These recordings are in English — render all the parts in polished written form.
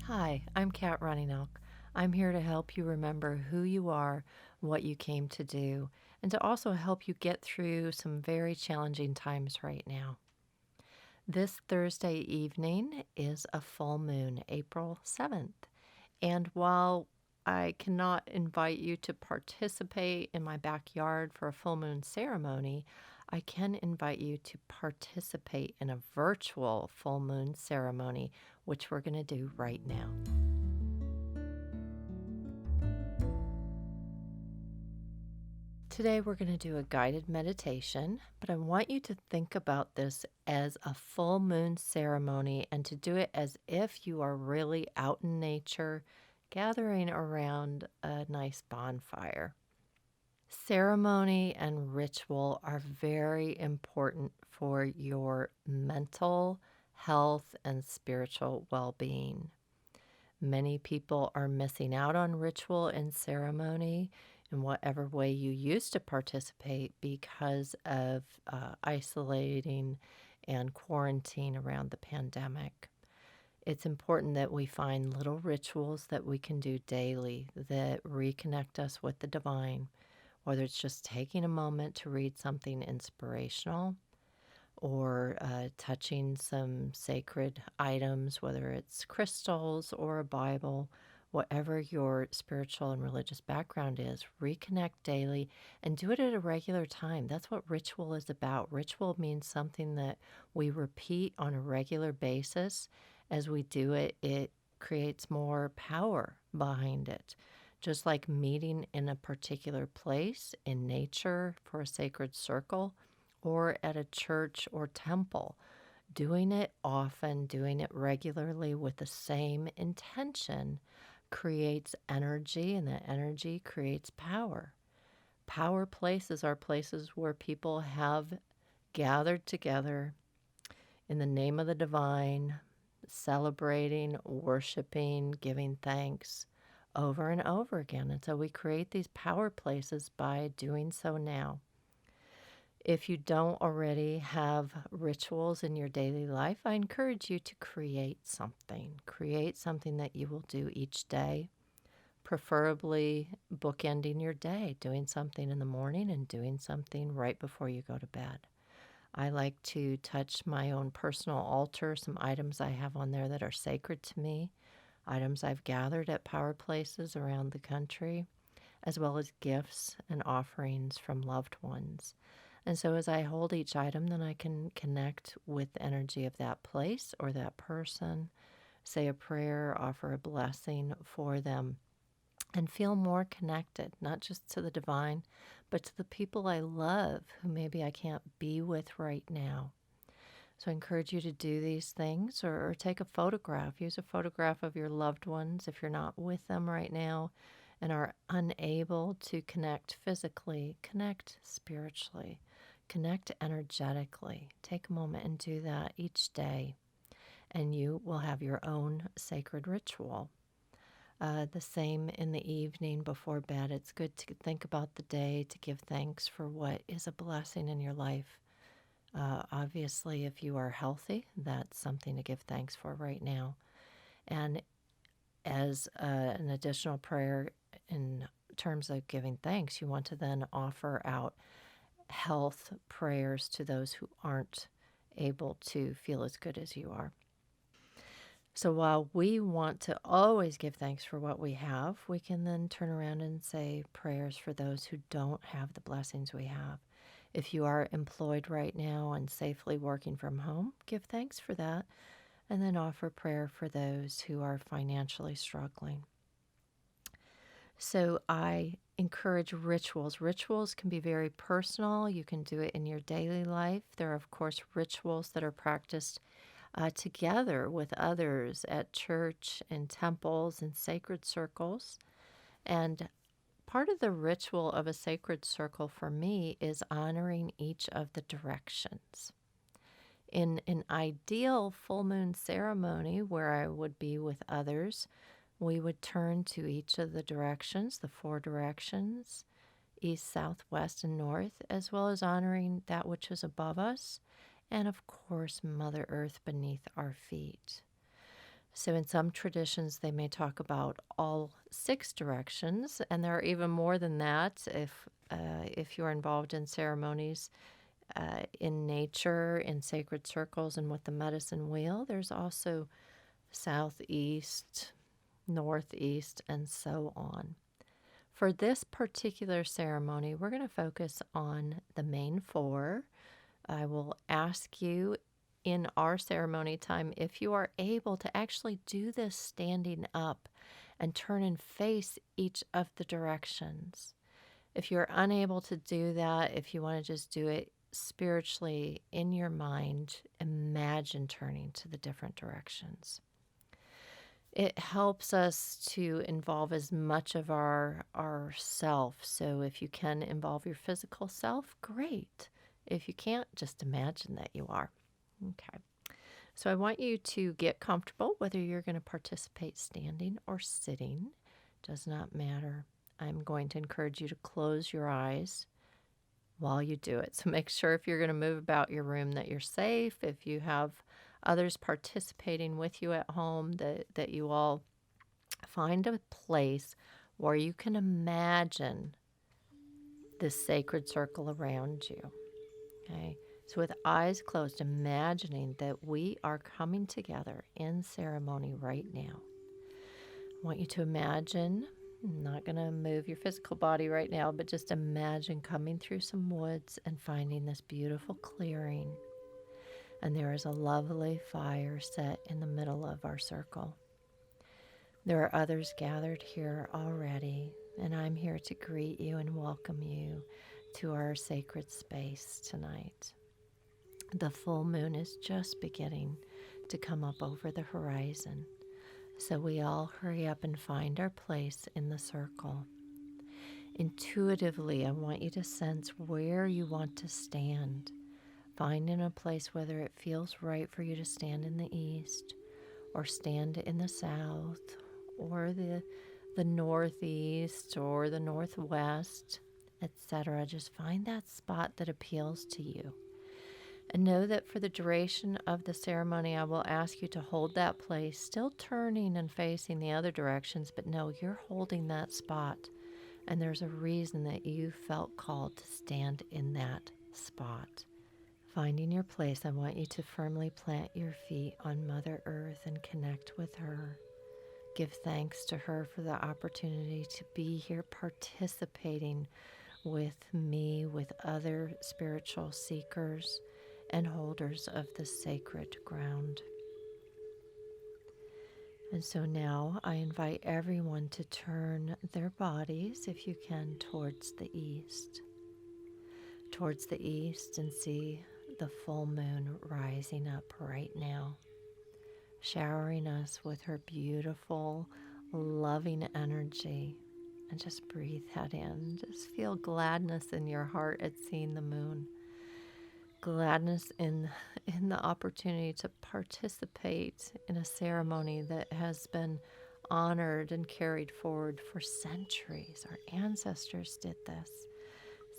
Hi, I'm Kat RunningElk. I'm here to help you remember who you are, what you came to do, and to also help you get through some very challenging times right now. This Thursday evening is a full moon, April 7th. And while I cannot invite you to participate in my backyard for a full moon ceremony, I can invite you to participate in a virtual full moon ceremony, which we're going to do right now. Today, we're going to do a guided meditation, but I want you to think about this as a full moon ceremony and to do it as if you are really out in nature, gathering around a nice bonfire. Ceremony and ritual are very important for your mental health and spiritual well being. Many people are missing out on ritual and ceremony in whatever way you used to participate because of isolating and quarantine around the pandemic. It's important that we find little rituals that we can do daily that reconnect us with the divine, whether it's just taking a moment to read something inspirational or touching some sacred items, whether it's crystals or a Bible, whatever your spiritual and religious background is, reconnect daily and do it at a regular time. That's what ritual is about. Ritual means something that we repeat on a regular basis. As we do it, it creates more power behind it. Just like meeting in a particular place in nature for a sacred circle, or at a church or temple. Doing it often, doing it regularly with the same intention creates energy, and that energy creates power. Power places are places where people have gathered together in the name of the divine, celebrating, worshiping, giving thanks over and over again. And so we create these power places by doing so now. If you don't already have rituals in your daily life, I encourage you to create something. Create something that you will do each day, preferably bookending your day, doing something in the morning and doing something right before you go to bed. I like to touch my own personal altar, some items I have on there that are sacred to me, items I've gathered at power places around the country, as well as gifts and offerings from loved ones. And so as I hold each item, then I can connect with the energy of that place or that person, say a prayer, offer a blessing for them, and feel more connected, not just to the divine, but to the people I love who maybe I can't be with right now. So I encourage you to do these things or take a photograph. Use a photograph of your loved ones if you're not with them right now and are unable to connect physically, connect spiritually, connect energetically. Take a moment and do that each day, and you will have your own sacred ritual. The same in the evening before bed. It's good to think about the day, to give thanks for what is a blessing in your life. Obviously, if you are healthy, that's something to give thanks for right now. And as an additional prayer in terms of giving thanks, you want to then offer out health prayers to those who aren't able to feel as good as you are. So while we want to always give thanks for what we have, we can then turn around and say prayers for those who don't have the blessings we have. If you are employed right now and safely working from home, give thanks for that, and then offer prayer for those who are financially struggling. So I encourage rituals. Rituals can be very personal. You can do it in your daily life. There are, of course, rituals that are practiced together with others at church and temples and sacred circles. And part of the ritual of a sacred circle for me is honoring each of the directions. In an ideal full moon ceremony where I would be with others, we would turn to each of the directions, the four directions, east, south, west, and north, as well as honoring that which is above us, and of course, Mother Earth beneath our feet. So in some traditions, they may talk about all 6 directions, and there are even more than that if you're involved in ceremonies in nature, in sacred circles, and with the medicine wheel. There's also southeast, northeast, and so on. For this particular ceremony, we're going to focus on the main 4. I will ask you in our ceremony time if you are able to actually do this standing up and turn and face each of the directions. If you're unable to do that, if you want to just do it spiritually in your mind, imagine turning to the different directions. It helps us to involve as much of our self. So if you can involve your physical self, great. If you can't, just imagine that you are. Okay. So I want you to get comfortable whether you're going to participate standing or sitting. Does not matter. I'm going to encourage you to close your eyes while you do it. So make sure if you're going to move about your room that you're safe. If you have others participating with you at home, that you all find a place where you can imagine this sacred circle around you. Okay. So with eyes closed, imagining that we are coming together in ceremony right now. I want you to imagine, I'm not going to move your physical body right now, but just imagine coming through some woods and finding this beautiful clearing. And there is a lovely fire set in the middle of our circle. There are others gathered here already, and I'm here to greet you and welcome you to our sacred space tonight. The full moon is just beginning to come up over the horizon, so we all hurry up and find our place in the circle. Intuitively, I want you to sense where you want to stand. Finding a place whether it feels right for you to stand in the east or stand in the south or the northeast or the northwest, etc. Just find that spot that appeals to you. And know that for the duration of the ceremony, I will ask you to hold that place, still turning and facing the other directions, but no, you're holding that spot. And there's a reason that you felt called to stand in that spot. Finding your place, I want you to firmly plant your feet on Mother Earth and connect with her. Give thanks to her for the opportunity to be here participating with me, with other spiritual seekers and holders of the sacred ground. And so now I invite everyone to turn their bodies, if you can, towards the east. Towards the east, and see the full moon rising up right now, showering us with her beautiful, loving energy. And just breathe that in. Just feel gladness in your heart at seeing the moon. Gladness in the opportunity to participate in a ceremony that has been honored and carried forward for centuries. Our ancestors did this,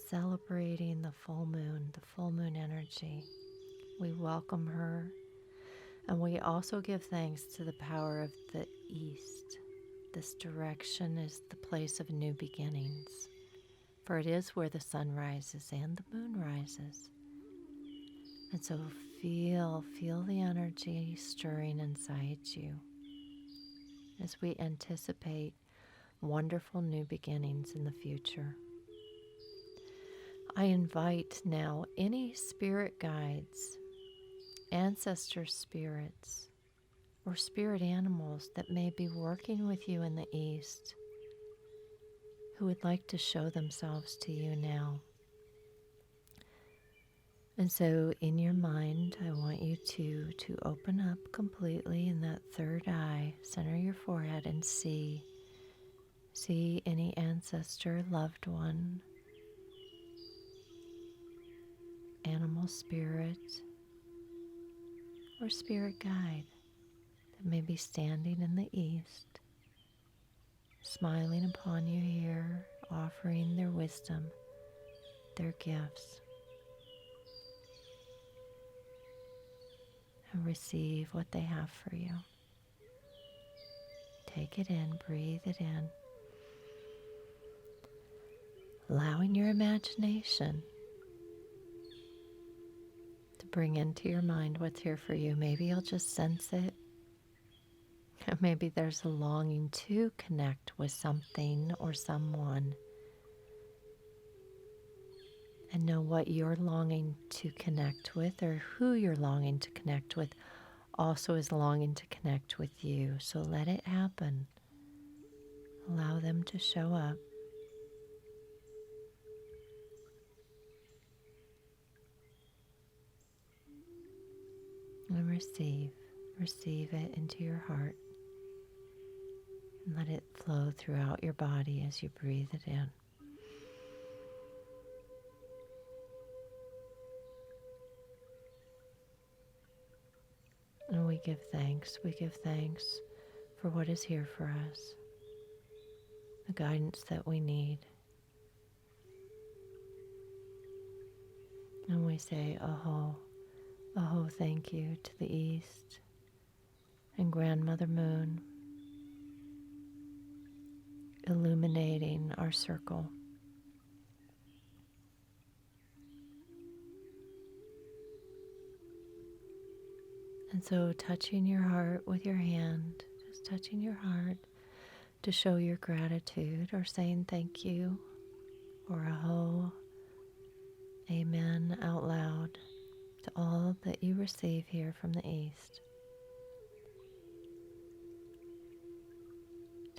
celebrating the full moon energy. We welcome her, and we also give thanks to the power of the east. This direction is the place of new beginnings, for it is where the sun rises and the moon rises. And so feel the energy stirring inside you as we anticipate wonderful new beginnings in the future. I invite now any spirit guides, ancestor spirits, or spirit animals that may be working with you in the East who would like to show themselves to you now. And so in your mind, I want you to open up completely in that third eye, center your forehead, and see any ancestor, loved one, animal spirit, or spirit guide that may be standing in the east, smiling upon you here, offering their wisdom, their gifts. And receive what they have for you. Take it in, breathe it in. Allowing your imagination to bring into your mind what's here for you. Maybe you'll just sense it. Maybe there's a longing to connect with something or someone. And know what you're longing to connect with, or who you're longing to connect with also is longing to connect with you. So let it happen. Allow them to show up. And receive. Receive it into your heart. And let it flow throughout your body as you breathe it in. And we give thanks. We give thanks for what is here for us, the guidance that we need. And we say, Aho, Aho, thank you to the East and Grandmother Moon, illuminating our circle. And so touching your heart with your hand, just touching your heart to show your gratitude, or saying thank you, or Aho, Amen out loud to all that you receive here from the East.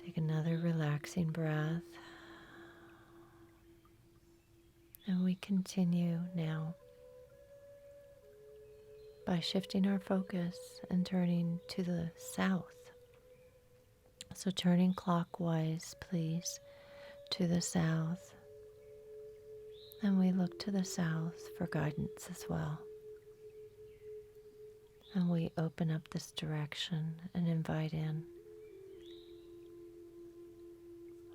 Take another relaxing breath. And we continue now by shifting our focus and turning to the south. So turning clockwise, please, to the south. And we look to the south for guidance as well. And we open up this direction and invite in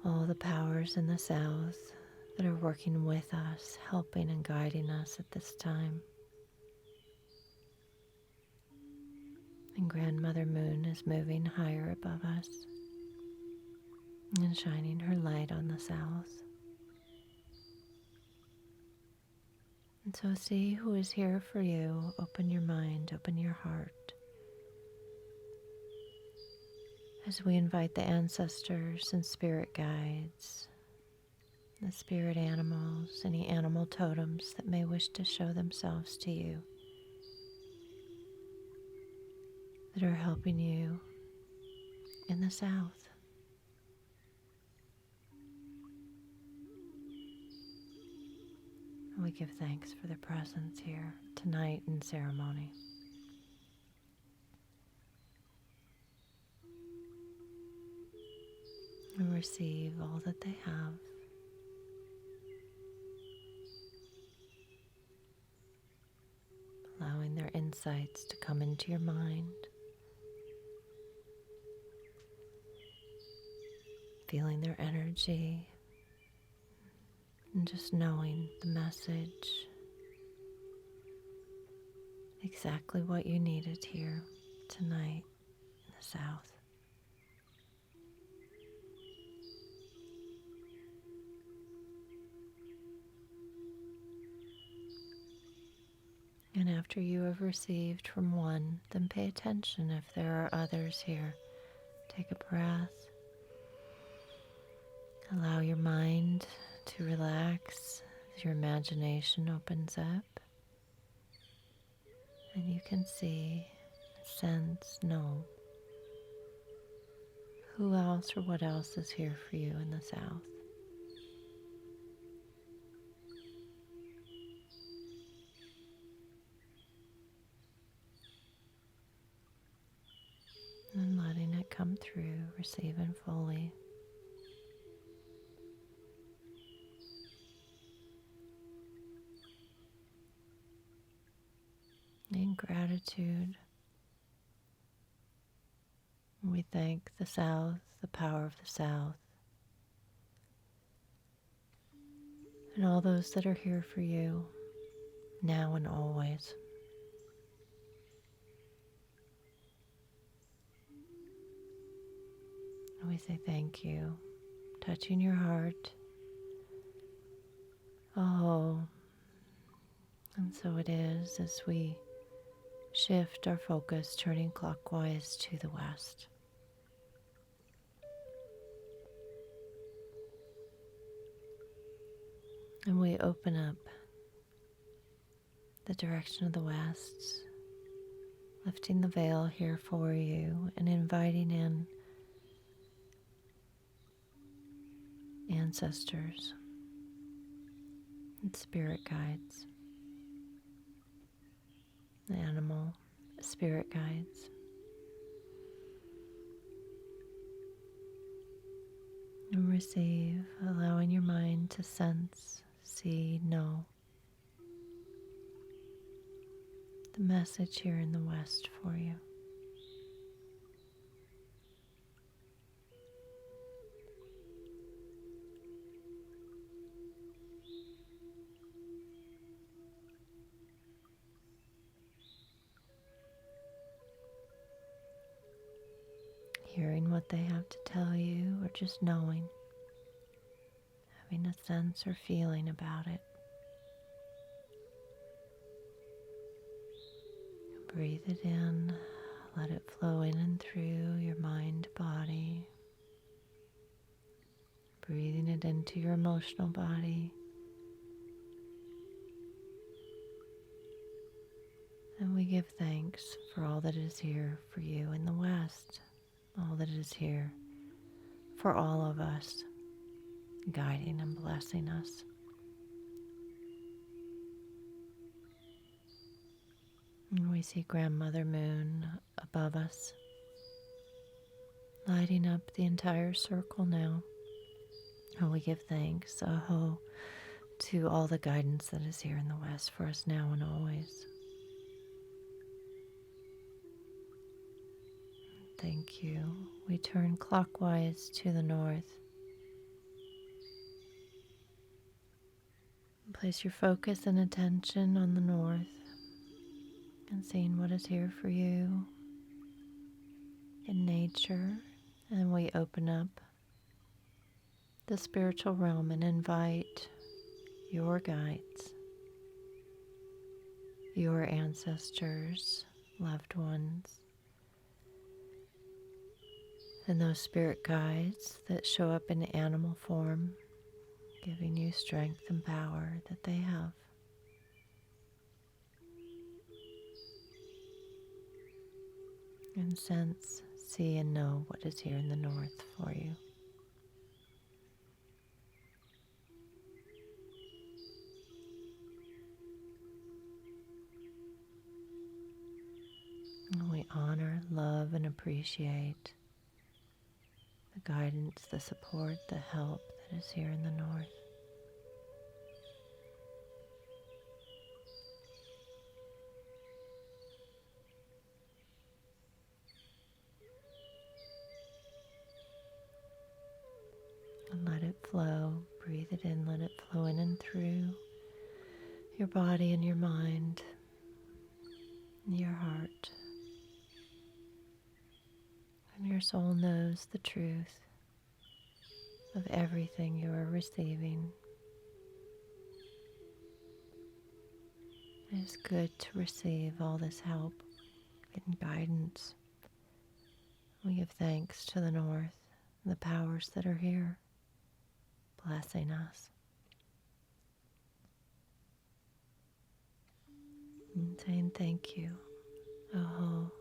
all the powers in the south that are working with us, helping and guiding us at this time. And Grandmother Moon is moving higher above us and shining her light on the south. And so see who is here for you. Open your mind, open your heart. As we invite the ancestors and spirit guides, the spirit animals, any animal totems that may wish to show themselves to you, that are helping you in the south. And we give thanks for their presence here tonight in ceremony. And receive all that they have. Allowing their insights to come into your mind. Feeling their energy. And just knowing the message. Exactly what you needed here tonight in the south. And after you have received from one, then pay attention if there are others here. Take a breath. Allow your mind to relax as your imagination opens up. And you can see, sense, know who else or what else is here for you in the south. And letting it come through, receiving fully. In gratitude, we thank the South, the power of the South, and all those that are here for you, now and always. we say thank you, touching your heart. Oh, and so it is as we shift our focus, turning clockwise to the west. And we open up the direction of the west, lifting the veil here for you and inviting in ancestors and spirit guides, animal spirit guides. And receive, allowing your mind to sense, see, know the message here in the west for you. Hearing what they have to tell you, or just knowing, having a sense or feeling about it. Breathe it in, let it flow in and through your mind, body. Breathing it into your emotional body. And we give thanks for all that is here for you in the West, all that is here for all of us, guiding and blessing us. And we see Grandmother Moon above us, lighting up the entire circle now. And we give thanks, aho, to all the guidance that is here in the West for us now and always. Thank you. We turn clockwise to the north. Place your focus and attention on the north and seeing what is here for you in nature. And we open up the spiritual realm and invite your guides, your ancestors, loved ones, and those spirit guides that show up in animal form, giving you strength and power that they have. And sense, see, and know what is here in the north for you. And we honor, love, and appreciate the guidance, the support, the help that is here in the north. And let it flow. Breathe it in, let it flow in and through your body and your mind and your heart. And your soul knows the truth of everything you are receiving. It is good to receive all this help and guidance. We give thanks to the north and the powers that are here, blessing us. And saying thank you. Oh.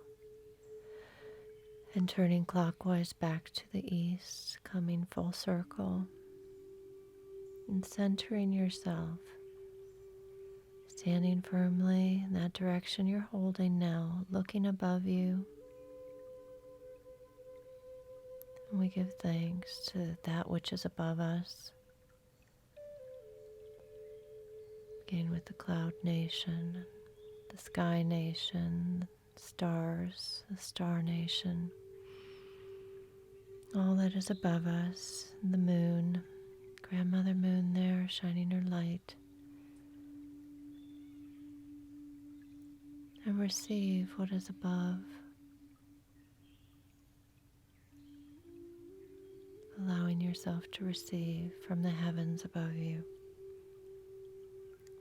And turning clockwise back to the east, coming full circle and centering yourself, standing firmly in that direction you're holding now, looking above you. And we give thanks to that which is above us, beginning with the cloud nation, the sky nation, the stars, the star nation. All that is above us, the moon, Grandmother Moon there shining her light. And receive what is above. allowing yourself to receive from the heavens above you,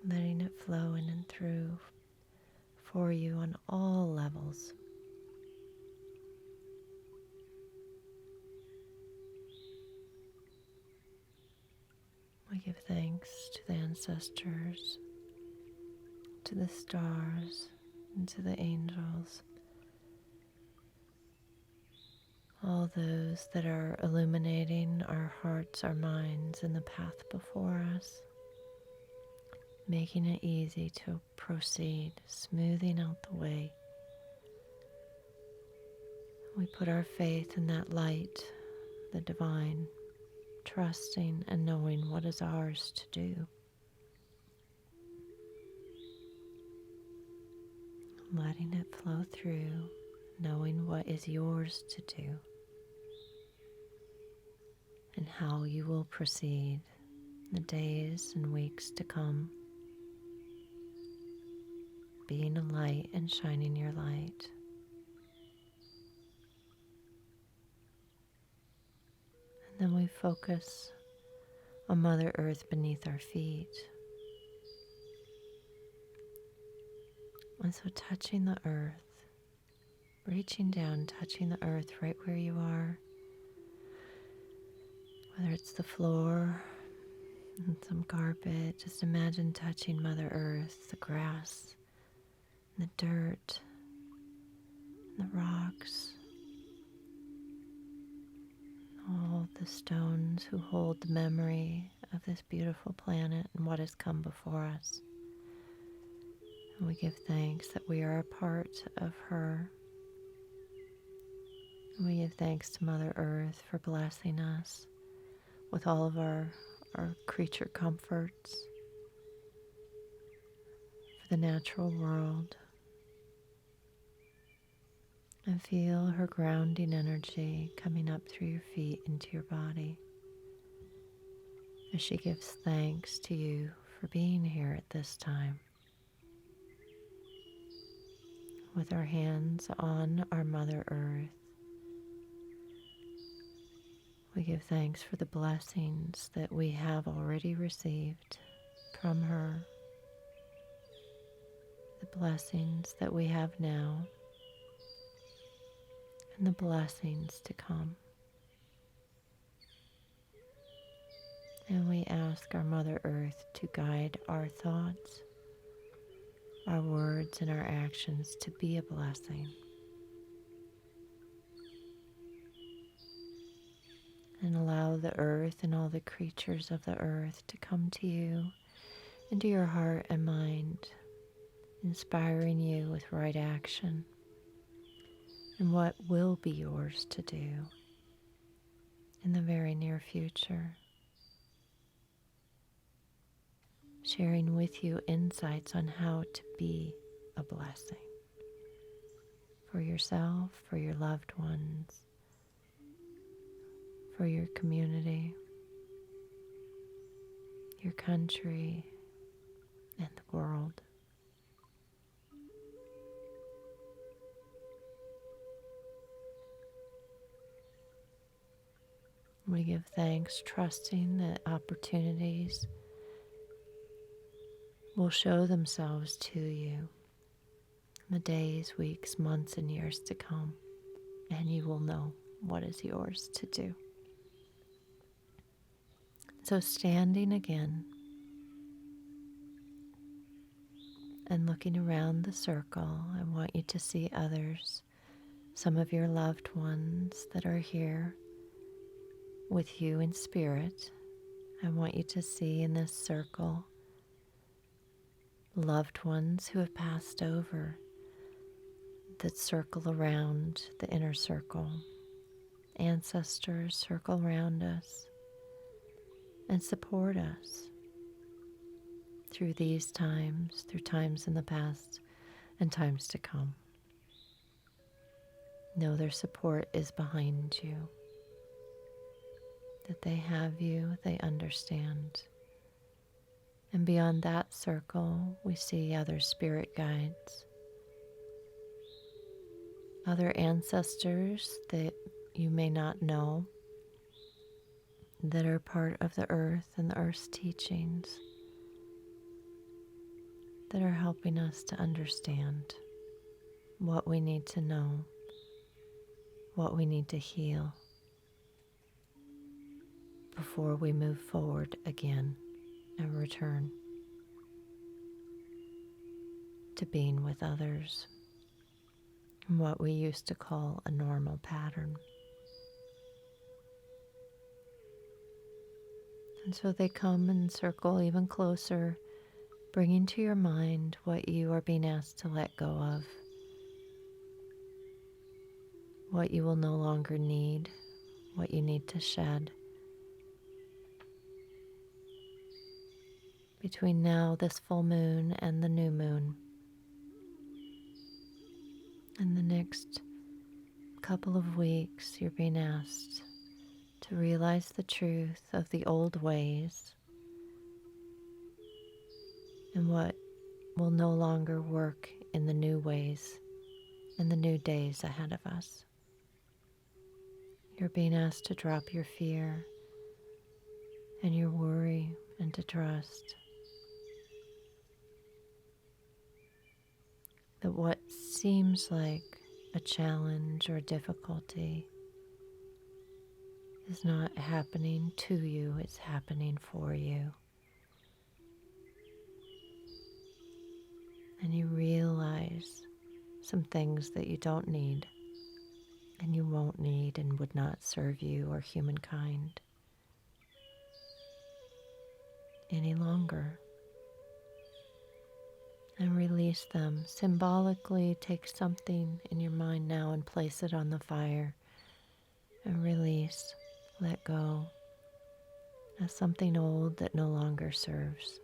letting it flow in and through for you on all levels. We give thanks to the ancestors, to the stars, and to the angels, all those that are illuminating our hearts, our minds, and the path before us, making it easy to proceed, smoothing out the way. We put our faith in that light, the divine, trusting and knowing what is ours to do. Letting it flow through, knowing what is yours to do and how you will proceed the days and weeks to come, being a light and shining your light. And then we focus on Mother Earth beneath our feet. And so touching the earth, reaching down, touching the earth right where you are, whether it's the floor and some carpet, just imagine touching Mother Earth, the grass, the dirt, and the rocks, all the stones who hold the memory of this beautiful planet and what has come before us. And we give thanks that we are a part of her. And we give thanks to Mother Earth for blessing us with all of our creature comforts, for the natural world. And feel her grounding energy coming up through your feet into your body as she gives thanks to you for being here at this time. With our hands on our Mother Earth, we give thanks for the blessings that we have already received from her, the blessings that we have now, and the blessings to come. And we ask our Mother Earth to guide our thoughts, our words, and our actions to be a blessing. And allow the earth and all the creatures of the earth to come to you, into your heart and mind, inspiring you with right action and what will be yours to do in the very near future. Sharing with you insights on how to be a blessing for yourself, for your loved ones, for your community, your country, and the world. We give thanks, trusting that opportunities will show themselves to you in the days, weeks, months, and years to come, and you will know what is yours to do. So standing again and looking around the circle, I want you to see others, some of your loved ones that are here with you in spirit. I want you to see in this circle loved ones who have passed over that circle around the inner circle. Ancestors circle around us and support us through these times, through times in the past and times to come. Know their support is behind you, that they have you, they understand. And beyond that circle, we see other spirit guides, other ancestors that you may not know, that are part of the earth and the earth's teachings that are helping us to understand what we need to know, what we need to heal before we move forward again and return to being with others in what we used to call a normal pattern. And so they come and circle even closer, bringing to your mind what you are being asked to let go of, what you will no longer need, what you need to shed. Between now, this full moon, and the new moon, in the next couple of weeks, you're being asked to realize the truth of the old ways and what will no longer work in the new ways, in the new days ahead of us. You're being asked to drop your fear and your worry and to trust that what seems like a challenge or difficulty is not happening to you, it's happening for you. And you realize some things that you don't need and you won't need and would not serve you or humankind any longer. And release them. Symbolically take something in your mind now and place it on the fire and release, let go as something old that no longer serves.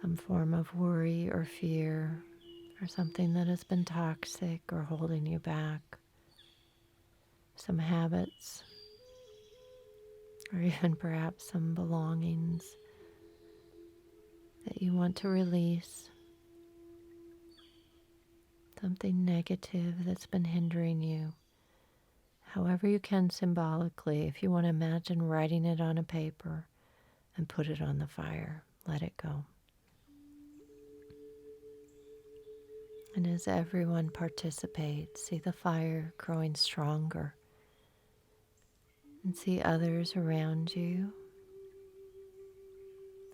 Some form of worry or fear or something that has been toxic or holding you back. Some habits or even perhaps some belongings that you want to release. Something negative that's been hindering you. However you can symbolically, if you want to imagine writing it on a paper and put it on the fire, let it go. And as everyone participates, see the fire growing stronger and see others around you,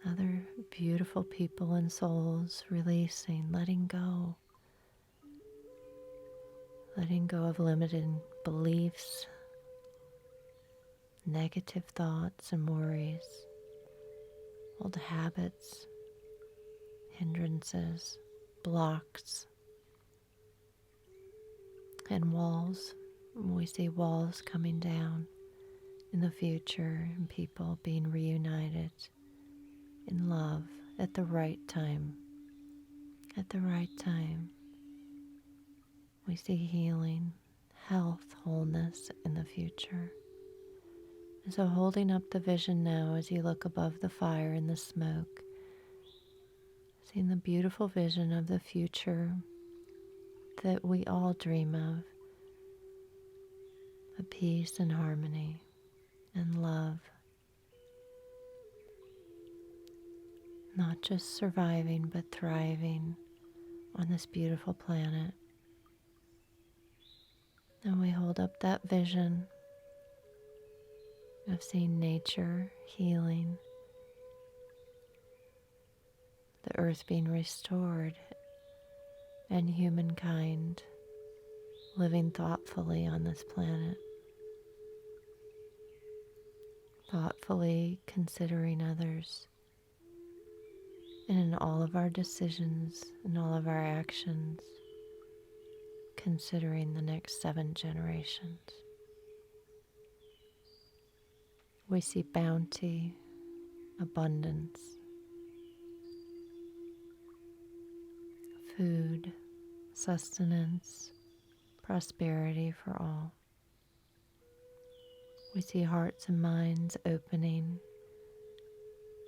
other beautiful people and souls releasing, letting go of limited beliefs, negative thoughts and worries, old habits, hindrances, blocks, and walls. We see walls coming down in the future and people being reunited in love at the right time. At the right time, we see healing, health, wholeness in the future. And so holding up the vision now as you look above the fire and the smoke, seeing the beautiful vision of the future that we all dream of peace and harmony and love, not just surviving but thriving on this beautiful planet. And we hold up that vision of seeing nature healing, the earth being restored, and humankind living thoughtfully on this planet, thoughtfully considering others, and in all of our decisions and all of our actions, considering the next 7 generations. We see bounty, abundance, food, sustenance, prosperity for all. We see hearts and minds opening.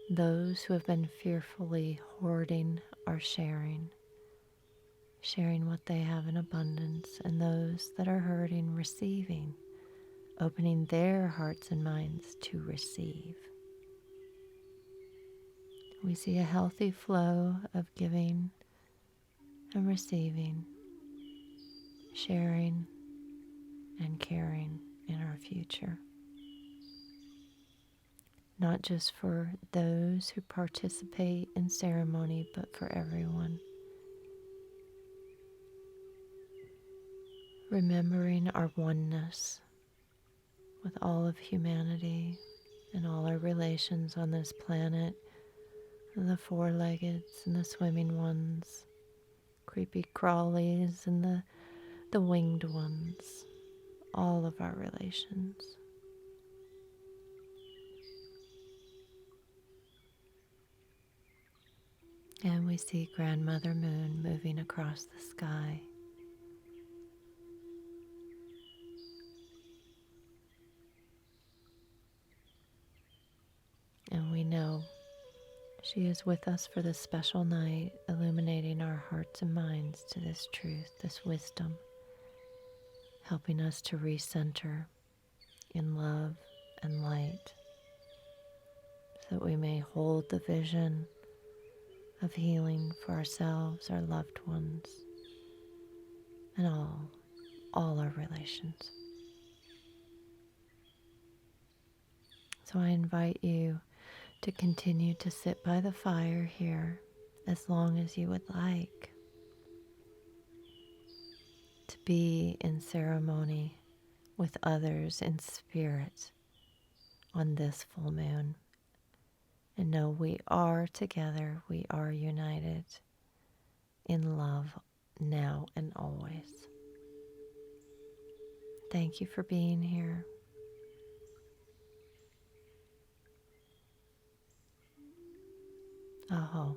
Those who have been fearfully hoarding are sharing what they have in abundance, and those that are hurting receiving opening their hearts and minds to receive. We see a healthy flow of giving and receiving, sharing and caring in our future. Not just for those who participate in ceremony, but for everyone. Remembering our oneness with all of humanity and all our relations on this planet, and the four-leggeds and the swimming ones, creepy crawlies and the winged ones, all of our relations. And we see Grandmother Moon moving across the sky. And we know she is with us for this special night, illuminating our hearts and minds to this truth, this wisdom, helping us to recenter in love and light, so that we may hold the vision of healing for ourselves, our loved ones, and all our relations. So I invite you to continue to sit by the fire here as long as you would like, to be in ceremony with others in spirit on this full moon. And know we are together, we are united in love now and always. Thank you for being here. Aho.